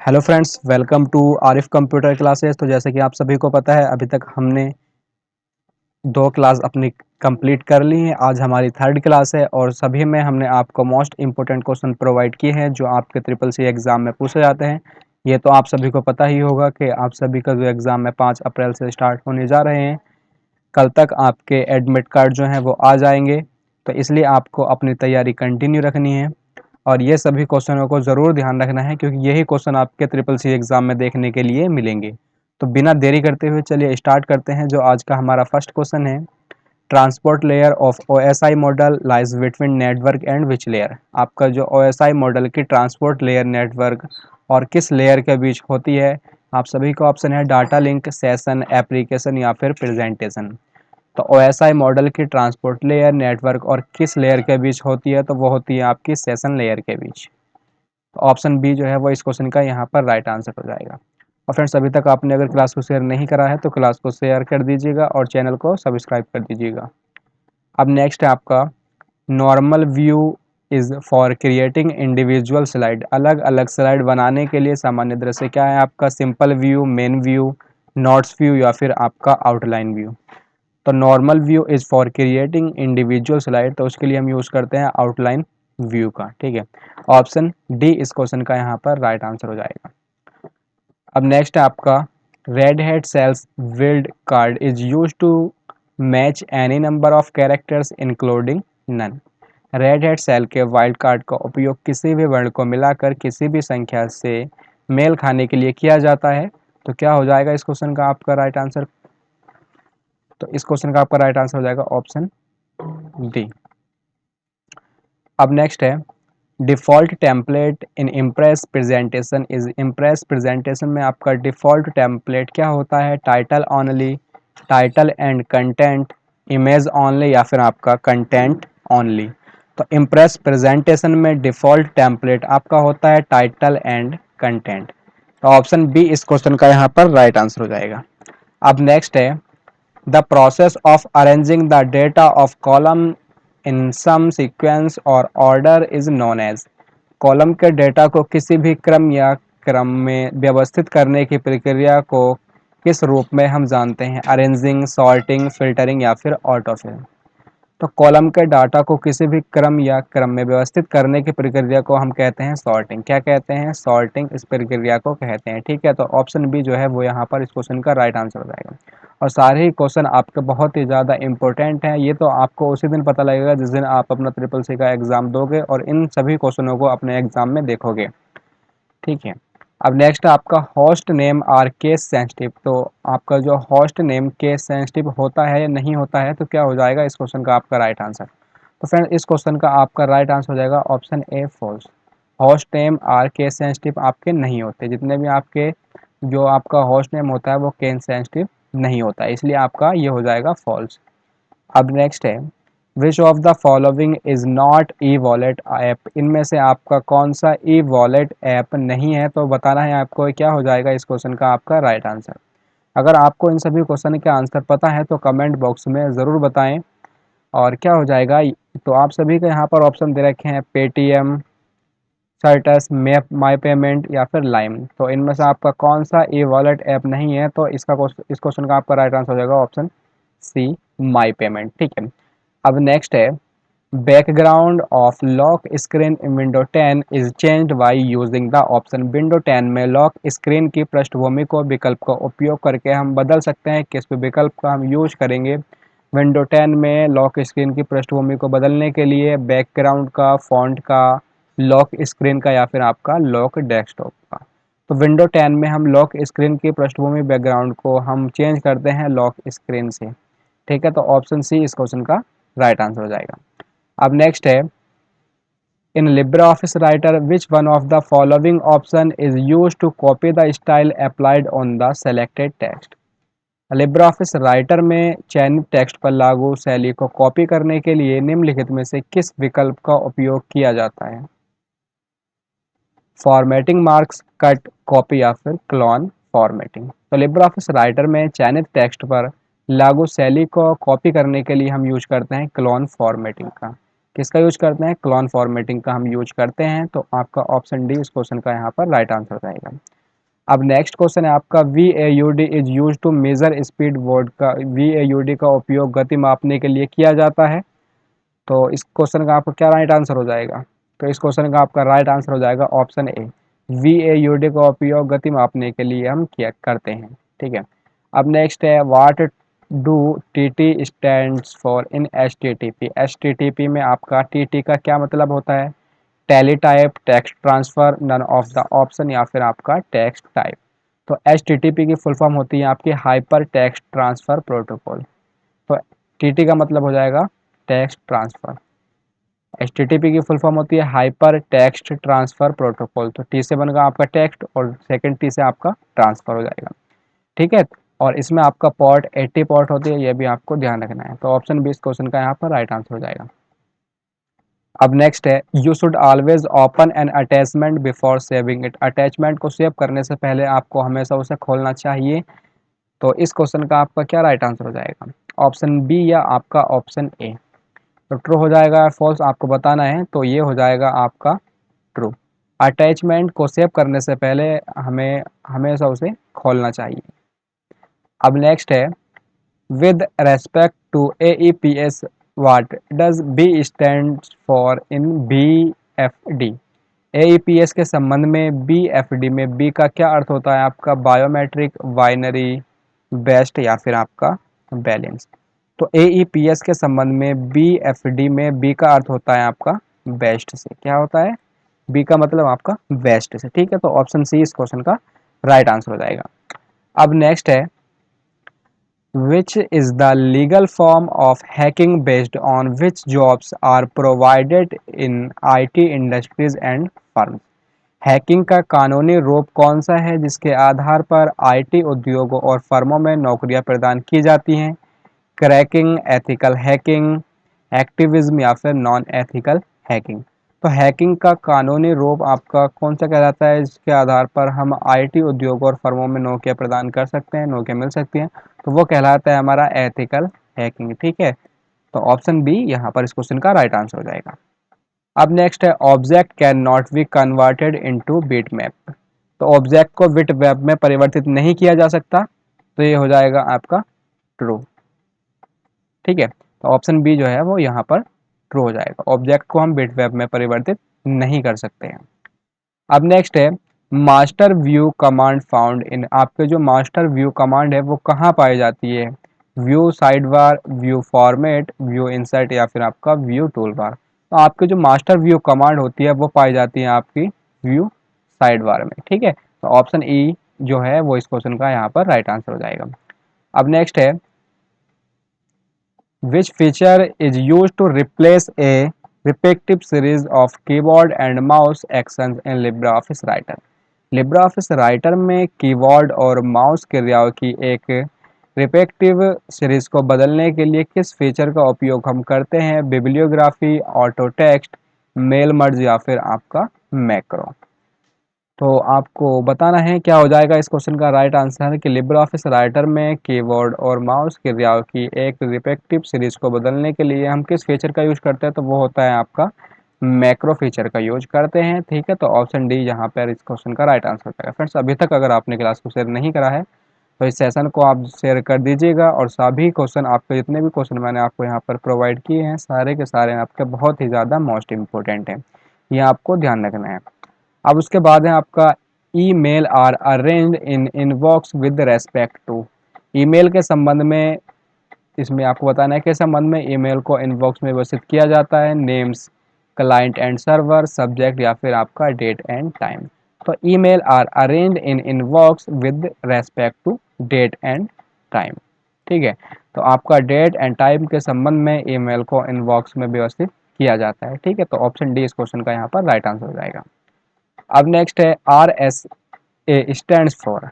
Hello friends, welcome to Arif computer classes. तो जैसे कि आप सभी को पता है, अभी तक हमने दो क्लास अपनी कंप्लीट कर ली हैं। आज हमारी थर्ड क्लास है और सभी में हमने आपको मोस्ट इम्पोर्टेंट क्वेश्चन प्रोवाइड किए हैं जो आपके ट्रिपल सी एग्ज़ाम में पूछे जाते हैं। ये तो आप सभी को पता ही होगा कि आप सभी का जो एग्ज़ाम है 5 अप्रैल से स्टार्ट होने जा रहे हैं। कल तक आपके एडमिट कार्ड जो हैं वो आ जाएंगे, तो इसलिए आपको अपनी तैयारी कंटिन्यू रखनी है और ये सभी क्वेश्चनों को ज़रूर ध्यान रखना है क्योंकि यही क्वेश्चन आपके ट्रिपल सी एग्ज़ाम में देखने के लिए मिलेंगे। तो बिना देरी करते हुए चलिए स्टार्ट करते हैं। जो आज का हमारा फर्स्ट क्वेश्चन है, transport layer of OSI model lies between network and which layer. आपका जो ओएसआई मॉडल की ट्रांसपोर्ट लेयर नेटवर्क और किस लेयर के बीच होती है। आप सभी को ऑप्शन है डाटा लिंक, सेशन, एप्लीकेशन या फिर प्रेजेंटेशन। तो ओएसआई मॉडल की ट्रांसपोर्ट लेयर नेटवर्क और किस लेयर के बीच होती है, तो वो होती है आपकी सेशन लेयर के बीच। तो ऑप्शन बी जो है वो इस क्वेश्चन का यहाँ पर राइट आंसर हो जाएगा। और फ्रेंड्स, अभी तक आपने अगर क्लास को शेयर नहीं करा है तो क्लास को शेयर कर दीजिएगा और चैनल को सब्सक्राइब कर दीजिएगा। अब नेक्स्ट है आपका, normal view is for creating individual slide. अलग अलग स्लाइड बनाने के लिए सामान्य दृश्य क्या है आपका, simple view, main view, notes view या फिर आपका आउटलाइन व्यू। तो normal view is for creating individual slide, तो उसके लिए हम यूज़ करते हैं आउटलाइन व्यू का। ठीक है, ऑप्शन डी इस क्वेश्चन का यहाँ पर राइट आंसर हो जाएगा। अब नेक्स्ट है आपका, red head cells wild card is use to match any number of characters including none. Red head cell के वाइल्ड कार्ड का उपयोग किसी भी वर्ण को मिलाकर किसी भी संख्या से मेल खाने के लिए किया जाता है। तो क्या हो जाएगा इस क्वेश्चन का आपका राइट आंसर। तो इस क्वेश्चन का आपका राइट आंसर हो जाएगा ऑप्शन डी। अब नेक्स्ट है, default template in impress presentation is. Impress presentation में आपका डिफ़ॉल्ट टेम्पलेट क्या होता है, title only, title and content, image only या फिर आपका कंटेंट ओनली। तो इम्प्रेस प्रेजेंटेशन में डिफ़ॉल्ट टेम्पलेट आपका होता है टाइटल एंड कंटेंट। तो ऑप्शन बी इस क्वेश्चन का यहाँ पर राइट आंसर हो जाएगा। अब नेक्स्ट है, the process of arranging the data of column in some sequence or order is known as। Column के डेटा को किसी भी क्रम या क्रम में व्यवस्थित करने की प्रक्रिया को किस रूप में हम जानते हैं, अरेंजिंग, सॉर्टिंग, फिल्टरिंग या फिर ऑटोफिल। तो कॉलम के डाटा को किसी भी क्रम या क्रम में व्यवस्थित करने की प्रक्रिया को हम कहते हैं सॉर्टिंग। क्या कहते हैं, सॉर्टिंग इस प्रक्रिया को कहते हैं। ठीक है, तो ऑप्शन बी जो है वो यहाँ पर इस क्वेश्चन का राइट आंसर हो जाएगा। और सारे ही क्वेश्चन आपके बहुत ही ज़्यादा इंपॉर्टेंट हैं। ये तो आपको उसी दिन पता लगेगा जिस दिन आप अपना ट्रिपल सी का एग्ज़ाम दोगे और इन सभी क्वेश्चनों को अपने एग्ज़ाम में देखोगे। ठीक है, अब नेक्स्ट आपका host name are case sensitive. तो आपका जो होस्ट नेम केस सेंसिटिव होता है या नहीं होता है, तो क्या हो जाएगा इस क्वेश्चन का आपका राइट आंसर। तो फ्रेंड, इस क्वेश्चन का आपका राइट आंसर हो जाएगा option A false. Host name are case sensitive आपके नहीं होते। जितने भी आपके जो आपका होस्ट नेम होता है वो केस सेंसिटिव नहीं होता है, इसलिए आपका ये हो जाएगा फॉल्स। अब नेक्स्ट है, which of the following is not e wallet app. इनमें से आपका कौन सा ई वॉलेट ऐप नहीं है, तो बताना है आपको क्या हो जाएगा इस क्वेश्चन का आपका राइट आंसर। अगर आपको इन सभी क्वेश्चन के आंसर पता है तो कमेंट बॉक्स में ज़रूर बताएं। और क्या हो जाएगा, तो आप सभी को यहाँ पर ऑप्शन दे रखे हैं पेटीएम, सर्टस, मैप, माई पेमेंट या फिर लाइम। तो इनमें से आपका कौन सा ई वॉलेट ऐप नहीं है, तो इस क्वेश्चन का आपका राइट आंसर हो जाएगा ऑप्शन सी, माई पेमेंट। ठीक है, अब नेक्स्ट है, background of lock screen in window 10 is changed by using the option. Window 10 में लॉक स्क्रीन की पृष्ठभूमि को विकल्प का उपयोग करके हम बदल सकते हैं। किस विकल्प का हम यूज करेंगे विंडो 10 में लॉक स्क्रीन की पृष्ठभूमि को बदलने के लिए, बैकग्राउंड का, फॉन्ट का, लॉक स्क्रीन का या फिर आपका लॉक डेस्कटॉप का। तो विंडो 10 में हम लॉक स्क्रीन की पृष्ठभूमि बैकग्राउंड को हम चेंज करते हैं लॉक स्क्रीन से। ठीक है, तो ऑप्शन सी इस क्वेश्चन का राइट आंसर हो जाएगा। अब नेक्स्ट है, in LibreOffice writer which one of the following option is use to copy the style applied on the selected text. LibreOffice writer में चयनित टेक्स्ट पर लागू शैली को कॉपी करने के लिए निम्नलिखित में से किस विकल्प का उपयोग किया जाता है, फॉर्मेटिंग, मार्क्स, कट, कॉपी या फिर क्लोन फॉर्मेटिंग। तो LibreOffice राइटर में चयनित टेक्स्ट पर लागू शैली को कॉपी करने के लिए हम यूज करते हैं क्लोन फॉर्मेटिंग का। किसका यूज करते हैं, क्लोन फॉर्मेटिंग का हम यूज करते हैं। तो आपका ऑप्शन डी इस क्वेश्चन का यहाँ पर राइट आंसर हो जाएगा। अब नेक्स्ट क्वेश्चन है आपका, VAUD is use to measure speed board का, VAUD का उपयोग गति मापने के लिए किया जाता है। तो इस क्वेश्चन का आपका क्या राइट आंसर हो जाएगा, तो इस क्वेश्चन का आपका राइट आंसर हो जाएगा ऑप्शन ए, VAUD का उपयोग गति मापने के लिए हम किया करते हैं। ठीक है। अब नेक्स्ट है, what do TT stands for in HTTP। HTTP में आपका TT का क्या मतलब होता है, teletype, text transfer, none of the option, या फिर आपका टेक्स्ट टाइप। तो HTTP की फुल फॉर्म होती है आपकी हाइपर टेक्स्ट ट्रांसफर प्रोटोकॉल। तो TT का मतलब हो जाएगा टेक्स्ट ट्रांसफर, HTTP की फुल फॉर्म होती है हाइपर टेक्स्ट ट्रांसफर प्रोटोकॉल। तो T से बनेगा आपका टेक्स्ट और सेकंड T से आपका ट्रांसफर हो जाएगा। ठीक है। और इसमें आपका पोर्ट 80 पोर्ट होती है, ये भी आपको ध्यान रखना है। तो ऑप्शन बी इस क्वेश्चन का यहाँ पर राइट आंसर हो जाएगा। अब नेक्स्ट है, you should always open N attachment before saving it. Attachment को सेव करने से पहले आपको हमेशा उसे खोलना चाहिए। तो इस क्वेश्चन का आपका क्या राइट आंसर हो जाएगा, ऑप्शन बी या आपका ऑप्शन ए। तो ट्रू हो जाएगा या फॉल्स आपको बताना है। तो ये हो जाएगा आपका ट्रू। अटैचमेंट को सेव करने से पहले हमें हमेशा उसे खोलना चाहिए। अब नेक्स्ट है, with respect to AEPS what does B stand for in BFD। AEPS के संबंध में BFD में बी का क्या अर्थ होता है आपका, बायोमेट्रिक, बाइनरी, बेस्ट, या फिर आपका बैलेंस। तो AEPS के संबंध में BFD में बी का अर्थ होता है आपका बेस्ट से। क्या होता है, बी का मतलब आपका बेस्ट से। ठीक है। तो ऑप्शन सी इस क्वेश्चन का राइट आंसर हो जाएगा। अब नेक्स्ट है, which is the legal form of hacking based on which jobs are provided in IT industries and firms। Hacking का कानूनी रूप कौन सा है जिसके आधार पर IT उद्योगों और फर्मों में नौकरियां प्रदान की जाती हैं, क्रैकिंग, एथिकल हैकिंग, एक्टिविज्म, या फिर नॉन एथिकल हैकिंग। तो हैकिंग का कानूनी रूप आपका कौन सा कहलाता है जिसके आधार पर हम IT उद्योग और फर्मों में नौकरियां प्रदान कर सकते हैं, नौकरियां मिल सकती हैं। तो वो कहलाता है हमारा एथिकल हैकिंग। ठीक है। तो ऑप्शन बी यहाँ पर इस क्वेश्चन का राइट आंसर हो जाएगा। अब नेक्स्ट है, object can not be converted into bitmap. तो ऑब्जेक्ट को बिटमैप में परिवर्तित नहीं किया जा सकता। तो ये हो जाएगा आपका ट्रू। ठीक है। तो ऑप्शन बी जो है वो यहाँ पर ट्रू हो जाएगा, ऑब्जेक्ट को हम बिटमैप में परिवर्तित नहीं कर सकते हैं। अब नेक्स्ट है, master view command found in. आपके जो मास्टर व्यू कमांड है वो कहाँ पाई जाती है, view side bar, view format, view insert, या फिर आपका व्यू टूल बार। तो आपके जो मास्टर व्यू कमांड होती है वो पाई जाती है आपकी व्यू साइड बार में। ठीक है। तो ऑप्शन ई जो है वो इस क्वेश्चन का यहाँ पर राइट आंसर हो जाएगा। अब नेक्स्ट है, which feature is used to replace a repetitive series of keyboard and mouse actions in LibreOffice Writer। LibreOffice Writer में कीबोर्ड और माउस क्रियाओं की एक रिपेक्टिव सीरीज को बदलने के लिए किस फीचर का उपयोग हम करते हैं, bibliography, auto text, mail merge, या फिर आपका मैक्रो। तो आपको बताना है क्या हो जाएगा इस क्वेश्चन का राइट आंसर, कि लिब्रे ऑफिस राइटर में कीबोर्ड और माउस क्रियाओं की एक रिपेक्टिव सीरीज को बदलने के लिए हम किस फीचर का यूज करते हैं, तो वो होता है आपका मैक्रो फीचर का यूज करते हैं। ठीक है। तो ऑप्शन डी यहाँ पर इस क्वेश्चन का राइट आंसर होता है। फ्रेंड्स, अभी तक अगर आपने क्लास को शेयर नहीं करा है तो इस सेशन को आप शेयर कर दीजिएगा, और सभी क्वेश्चन आपके जितने भी क्वेश्चन मैंने आपको यहाँ पर प्रोवाइड किए हैं सारे के सारे आपके बहुत ही ज़्यादा मोस्ट इंपॉर्टेंट हैं, ये आपको ध्यान रखना है। अब उसके बाद है आपका, email are arranged in inbox with respect to. Email के संबंध में इसमें आपको बताना है कि संबंध में ईमेल को इनबॉक्स में व्यवस्थित किया जाता है, names, client and server, subject, या फिर आपका डेट एंड टाइम। तो email are arranged in inbox with respect to date and time. ठीक है। तो आपका डेट एंड टाइम के संबंध में ईमेल को इनबॉक्स में व्यवस्थित किया जाता है। ठीक है। तो ऑप्शन डी इस क्वेश्चन का यहाँ पर राइट आंसर हो जाएगा। अब नेक्स्ट है, RSA स्टैंड्स फॉर।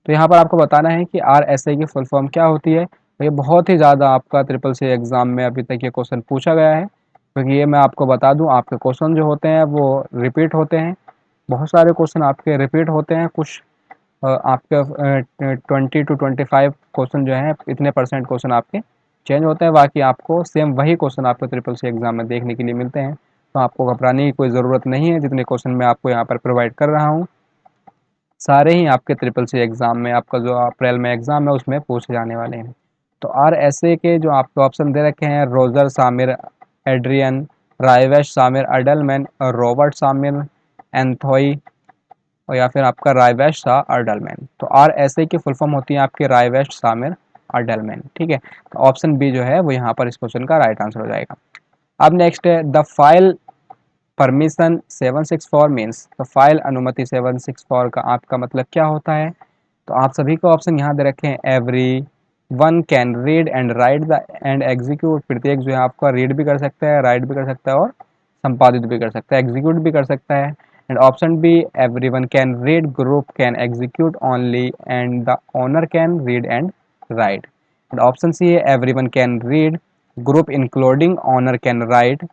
तो यहाँ पर आपको बताना है कि RSA की फुल फॉर्म क्या होती है। तो ये बहुत ही ज़्यादा आपका ट्रिपल सी एग्ज़ाम में अभी तक ये क्वेश्चन पूछा गया है, क्योंकि ये मैं आपको बता दूं आपके क्वेश्चन जो होते हैं वो रिपीट होते हैं। बहुत सारे क्वेश्चन आपके रिपीट होते हैं, कुछ आपके 20 to 25 क्वेश्चन जो हैं, इतने परसेंट क्वेश्चन आपके चेंज होता है, बाकी आपको सेम वही क्वेश्चन आपको ट्रिपल सी एग्जाम में देखने के लिए मिलते हैं। तो आपको घबराने की कोई ज़रूरत नहीं है। जितने क्वेश्चन मैं आपको यहाँ पर प्रोवाइड कर रहा हूँ सारे ही आपके ट्रिपल सी एग्ज़ाम में, आपका जो अप्रैल में एग्ज़ाम है उसमें पूछे जाने वाले हैं। तो RSA के जो आपको ऑप्शन दे रखे हैं, रोजर सामिर एड्रियन, रायवेश सामिर अडलमैन और रॉबर्ट सामिर एंथोई, और या फिर आपका रायवेश शाह अर्डलमैन। तो RSA की फुल फॉर्म होती है आपकी रायवेश सामिर अर्डलमैन। ठीक है, तो ऑप्शन बी जो है वो यहाँ पर इस क्वेश्चन का राइट आंसर हो जाएगा। अब नेक्स्ट है द फाइल परमिशन 764 मीन्स, तो फाइल अनुमति 764 का आपका मतलब क्या होता है। तो आप सभी को ऑप्शन यहाँ दे रखे हैं, every one can read and right the end execute, प्रत्येक जो है आपका रीड भी कर सकता है, राइट भी कर सकता है और संपादित भी कर सकता है, एग्जीक्यूट भी कर सकता है। And option B, every one can read, group can execute only and the owner can read and write. And option C है, every one can read, group including owner can write,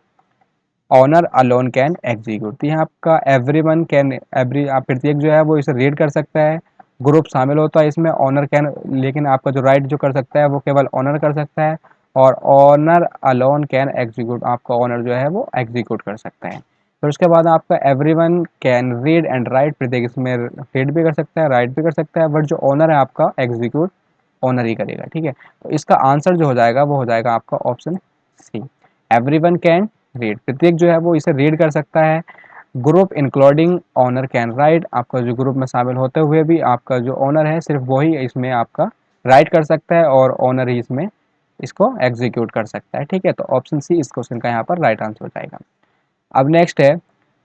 owner alone can execute. तो यहाँ आपका everyone can, every आप प्रत्येक जो है वो इसे रीड कर सकता है, ग्रुप शामिल होता है इसमें, ऑनर कैन, लेकिन आपका जो राइट जो कर सकता है वो केवल ऑनर कर सकता है, और ऑनर अलोन कैन एग्जीक्यूट, आपका ऑनर जो है वो एग्जीक्यूट कर सकता है। फिर उसके बाद आपका everyone can read and right, प्रत्येक इसमें रीड भी कर सकता है, राइट भी कर सकता है, बट जो ऑनर है आपका एग्जीक्यूट ऑनर ही करेगा। ठीक है, तो इसका आंसर जो हो जाएगा वो हो जाएगा आपका option C, everyone can read, प्रत्येक जो है वो इसे रीड कर सकता है, group including owner can write, आपका जो ग्रुप में शामिल होते हुए भी आपका जो ऑनर है सिर्फ वही इसमें आपका राइट कर सकता है, और ऑनर ही इसमें इसको एग्जीक्यूट कर सकता है। ठीक है, तो ऑप्शन सी इस क्वेश्चन का यहाँ पर राइट आंसर हो जाएगा। अब नेक्स्ट है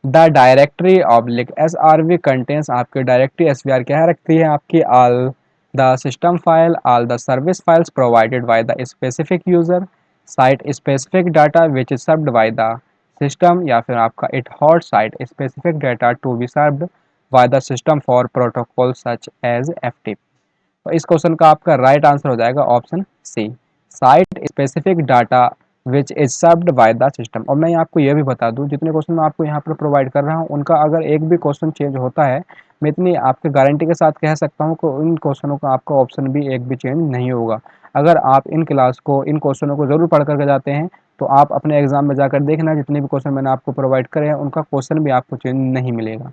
the directory oblique SRV contains, आपके डायरेक्टरी SVR क्या रखती है आपकी, all the system file, all the service files provided by the specific user, site specific data which is served by the system, या फिर आपका it hot site specific data to be served by the system for protocol such as FTP। तो इस question का आपका right answer हो जाएगा option C, site specific data which is served by the system. और मैं आपको यह भी बता दूं, जितने क्वेश्चन मैं आपको यहाँ पर प्रोवाइड कर रहा हूँ उनका अगर एक भी क्वेश्चन चेंज होता है, मैं इतनी आपके गारंटी के साथ कह सकता हूँ कि इन क्वेश्चनों का आपका ऑप्शन भी एक भी चेंज नहीं होगा। अगर आप इन क्लास को, इन क्वेश्चनों को जरूर पढ़ करके जाते हैं तो आप अपने एग्जाम में जाकर देखना, जितने भी क्वेश्चन मैंने आपको प्रोवाइड करे हैं उनका क्वेश्चन भी आपको चेंज नहीं मिलेगा,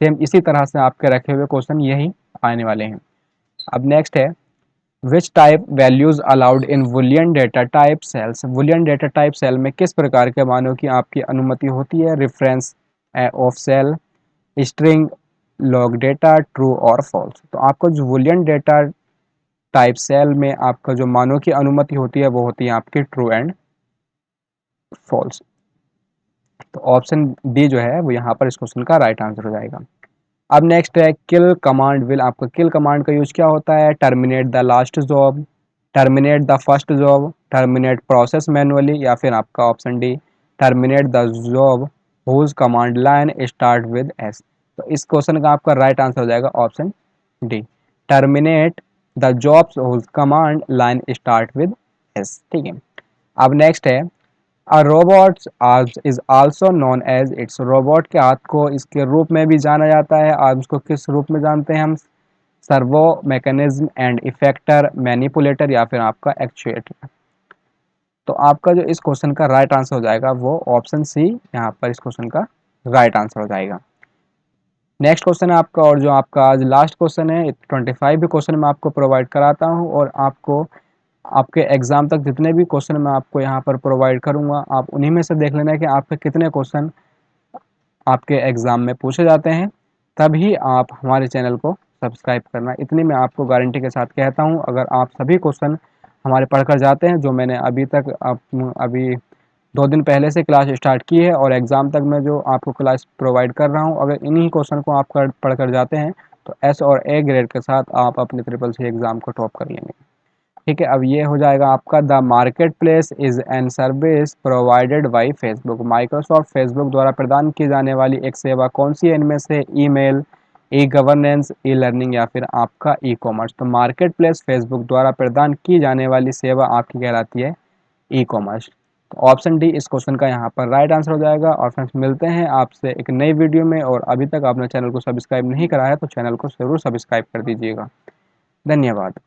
सेम इसी तरह से आपके रखे हुए क्वेश्चन यही आने वाले हैं। अब नेक्स्ट है which type values allowed in boolean data type cells, boolean data type cell में किस प्रकार के मानों की आपकी अनुमति होती है, reference of cell, string, log data, true और फॉल्स। तो आपको जो बूलियन डेटा टाइप सेल में आपका जो मानों की अनुमति होती है वो होती है आपकी ट्रू एंड फॉल्स। तो ऑप्शन डी जो है वो यहाँ पर इस क्वेश्चन का राइट आंसर हो जाएगा। अब नेक्स्ट है किल कमांड विल, आपका किल कमांड का यूज क्या होता है, terminate the last job, terminate the first job, terminate process manually, या फिर आपका option D, terminate the job whose command line start with S. तो इस क्वेश्चन का आपका राइट आंसर हो जाएगा option D, terminate the jobs whose command line start with S. ठीक है, अब नेक्स्ट है A robot is also known as, its robot के हाथ को इसके रूप में भी जाना जाता है। आप इसको किस रूप में जानते हैं हम, servo mechanism and effector, manipulator, या फिर आपका एक्चुएटर। तो आपका जो इस क्वेश्चन का राइट आंसर हो जाएगा वो ऑप्शन सी यहाँ पर इस क्वेश्चन का राइट आंसर हो जाएगा। नेक्स्ट क्वेश्चन है आपका, और जो आपका आज लास्ट क्वेश्चन है, 25 भी क्वेश्चन मैं आपको प्रोवाइड कराता हूँ, और आपको आपके एग्ज़ाम तक जितने भी क्वेश्चन मैं आपको यहाँ पर प्रोवाइड करूँगा आप उन्हीं में से देख लेना कि आपके कितने क्वेश्चन आपके एग्ज़ाम में पूछे जाते हैं, तभी आप हमारे चैनल को सब्सक्राइब करना, इतनी मैं आपको गारंटी के साथ कहता हूँ। अगर आप सभी क्वेश्चन हमारे पढ़कर जाते हैं, जो मैंने अभी तक अभी 2 दिन पहले से क्लास स्टार्ट की है और एग्ज़ाम तक मैं जो आपको क्लास प्रोवाइड कर रहा हूँ, अगर इन्हीं क्वेश्चन को आप पढ़कर जाते हैं तो S और A ग्रेड के साथ आप अपने ट्रिपल सी एग्ज़ाम को टॉप कर लेंगे। ठीक है, अब ये हो जाएगा आपका, the market place is an service provided by Facebook, Microsoft Facebook द्वारा प्रदान की जाने वाली एक सेवा कौन सी है इनमें से, email, e governance, e learning, या फिर आपका ई कॉमर्स। तो मार्केट प्लेस फेसबुक द्वारा प्रदान की जाने वाली सेवा आपकी कहलाती है ई कॉमर्स। तो ऑप्शन डी इस क्वेश्चन का यहाँ पर राइट आंसर हो जाएगा। और फ्रेंड्स मिलते हैं आपसे एक नई वीडियो में, और अभी तक आपने चैनल को सब्सक्राइब नहीं करा है तो चैनल को ज़रूर सब्सक्राइब कर दीजिएगा। धन्यवाद।